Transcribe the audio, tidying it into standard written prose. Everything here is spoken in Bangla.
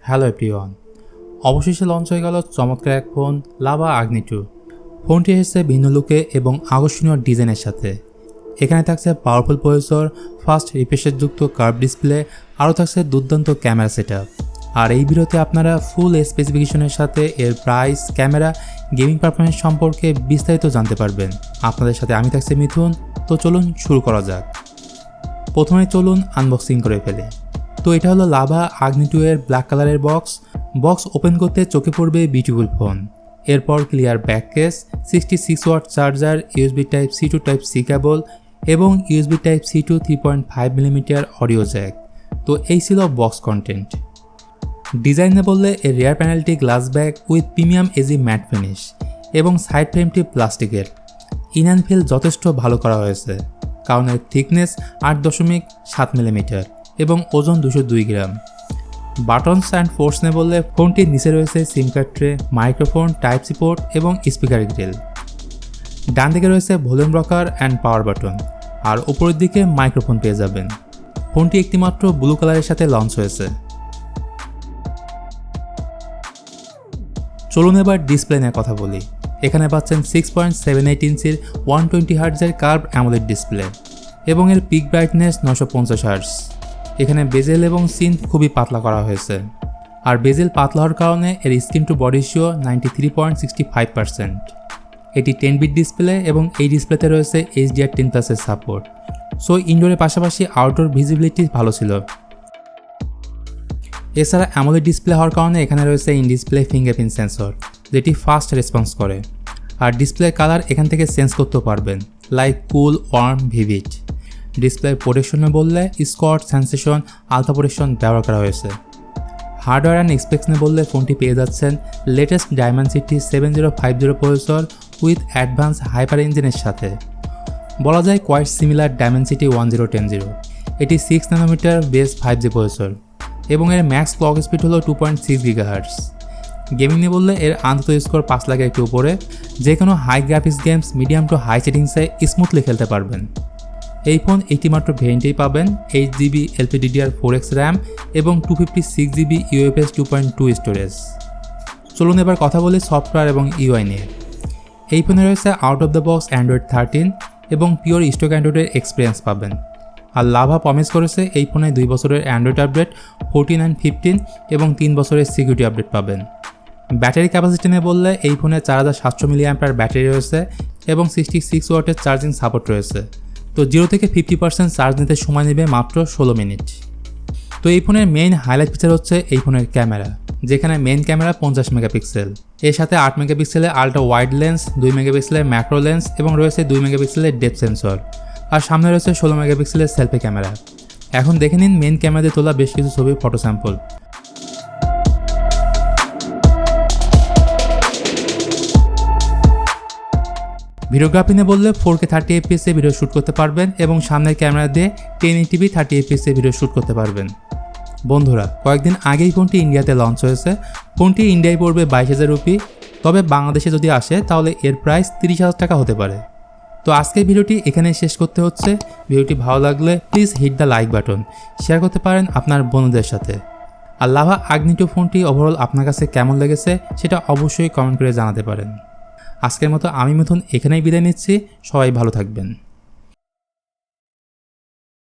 হ্যালো এভরিওয়ান, অবশেষে লঞ্চ হয়ে গেল চমৎকার এক ফোন লাভা আগ্নি 2। ফোনটি এসেছে ভিন্ন লুকে এবং আকর্ষণীয় ডিজাইনের সাথে। এখানে থাকছে পাওয়ারফুল প্রসেসর, ফাস্ট রিফ্রেশযুক্ত কার্ভ ডিসপ্লে, আরও থাকছে দুর্দান্ত ক্যামেরা সেটআপ। আর এই ভিডিওতে আপনারা ফুল স্পেসিফিকেশনের সাথে এর প্রাইস, ক্যামেরা, গেমিং পারফরমেন্স সম্পর্কে বিস্তারিত জানতে পারবেন। আপনাদের সাথে আমি থাকছি মিথুন। তো চলুন শুরু করা যাক। প্রথমে চলুন আনবক্সিং করে ফেলি। তো এটা হলো লাভা আগ্নি 2 এর ব্ল্যাক কালারের বক্স ওপেন করতে চোখে পড়বে বিউটিফুল ফোন। এরপর clear back case, 66 watt charger, USB type C to type C cable এবং USB type C to 3.5 millimetre audio jack. তো এই ছিল বক্স কন্টেন্ট। ডিজাইনে বললে এর রিয়ার প্যানেলটি glass back with premium AG matte finish এবং সাইড ফ্রেমটি প্লাস্টিকের। ইন অ্যান্ড ফিল যথেষ্ট ভালো করা হয়েছে, কারণ এর থিকনেস 8.7 মিলিমিটার এবং ওজন 202 গ্রাম। বাটনস অ্যান্ড ফোর্স নিয়ে বললে ফোনটির নিচে রয়েছে SIM card tray, microphone, type C port এবং স্পিকার গ্রিল। ডান দিকে রয়েছে volume rocker and power button, আর উপরের দিকে মাইক্রোফোন পেয়ে যাবেন। ফোনটি একটিমাত্র ব্লু কালারের সাথে লঞ্চ হয়েছে। চলুন এবার ডিসপ্লে নিয়ে কথা বলি। এখানে পাচ্ছেন 6.78 ইঞ্চির 120 হার্টজের কার্ভ অ্যামোলেড ডিসপ্লে এবং এর পিক ব্রাইটনেস 950 হার্টজ। এখানে বেজেল এবং সিন খুবই পাতলা করা হয়েছে, আর বেজেল পাতলা হওয়ার কারণে এর স্ক্রিন টু বডি রেশিও 93.65%। এটি 10 বিট ডিসপ্লে এবং এই ডিসপ্লেতে রয়েছে HDR10+ এর সাপোর্ট। সো ইনডোরের পাশাপাশি আউটডোর ভিজিবিলিটি ভালো ছিল। এছাড়া অ্যামোলেড ডিসপ্লে হওয়ার কারণে এখানে রয়েছে ইন ডিসপ্লে ফিঙ্গারপ্রিন্ট সেন্সর, যেটি ফাস্ট রেসপন্স করে। আর ডিসপ্লে কালার এখান থেকে চেঞ্জ করতে পারবেন, লাইক কুল, ওয়ার্ম, ভিভিড। ডিসপ্লে প্রোটেকশনে বললে স্কট, সেন্সেশন, আলট্রা প্রোটেকশন ব্যবহার করা হয়েছে। হার্ডওয়্যার অ্যান্ড স্পেক্সনে বললে ফোনটি পেয়ে যাচ্ছেন latest Dimensity 7050 processor with advance hyper ইঞ্জিনের সাথে। বলা যায় কোয়াইট সিমিলার ডায়মেনসিটি 1010। এটি 6 ন্যানোমিটার বেস 5G প্রসেসর এবং এর ম্যাক্স ক্লক স্পিড হলো 2.6 গিগাহার্টজ। গেমিং নিয়ে বললে এর আন্তত স্কোর 5 লাখের একটু উপরে। যে কোনো high graphics games medium to high সেটিংসে স্মুথলি খেলতে পারবেন। এই ফোন একটিমাত্র ভেরিয়েন্টেই পাবেন 8GB LPDDR4X র্যাম এবং 256GB UFS 2.2 স্টোরেজ। চলুন এবার কথা বলি সফটওয়্যার এবং ইউআই নিয়ে। এই ফোনে রয়েছে out of the box Android 13 এবং পিওর স্টক অ্যান্ড্রয়েডের এক্সপিরিয়েন্স পাবেন। আর লাভা প্রমিস করেছে এই ফোনে 2 বছরের অ্যান্ড্রয়েড আপডেট 14 and 15 এবং 3 বছরের সিকিউরিটি আপডেট পাবেন। ব্যাটারি ক্যাপাসিটি নিয়ে বললে এই ফোনে 4700 mAh ব্যাটারি রয়েছে এবং 66 ওয়াটের চার্জিং সাপোর্ট রয়েছে। তো 0 থেকে 50% চার্জ নিতে সময় নেবে মাত্র 16 মিনিট। তো এই ফোনের মেইন হাইলাইট ফিচার হচ্ছে এই ফোনের ক্যামেরা, যেখানে মেইন ক্যামেরা 50 মেগাপিক্সেল, এর সাথে 8 মেগাপিক্সেলের আল্ট্রা ওয়াইড লেন্স, 2 মেগাপিক্সেলের ম্যাক্রো লেন্স এবং রয়েছে 2 মেগাপিক্সেলের ডেপথ সেন্সর। আর সামনে রয়েছে 16 মেগাপিক্সেলের সেলফি ক্যামেরা। এখন দেখে নিন মেইন ক্যামেরাতে তোলা বেশ কিছু ছবির ফটো স্যাম্পল। ভিডিওগ্রাফি নিয়ে বললে 4K 30 fps ভিডিও শ্যুট করতে পারবেন এবং সামনের ক্যামেরা দিয়ে 1080p 30 fps ভিডিও শ্যুট করতে পারবেন। বন্ধুরা, কয়েকদিন আগেই ফোনটি ইন্ডিয়াতে লঞ্চ হয়েছে। ফোনটি ইন্ডিয়ায় পড়বে 22,000 রুপি, তবে বাংলাদেশে যদি আসে তাহলে এর প্রাইস 30,000 টাকা হতে পারে। তো আজকের ভিডিওটি এখানে শেষ করতে হচ্ছে। ভিডিওটি ভালো লাগলে please hit the like button, share করতে পারেন আপনার বন্ধুদের সাথে। আর লাভা আগ্নি 2 ফোনটি ওভারঅল আপনার কাছে কেমন লেগেছে সেটা অবশ্যই কমেন্ট করে জানাতে পারেন। আজকের মতো আমি মিথুন এখানেই বিদায় নিচ্ছি। সবাই ভালো থাকবেন।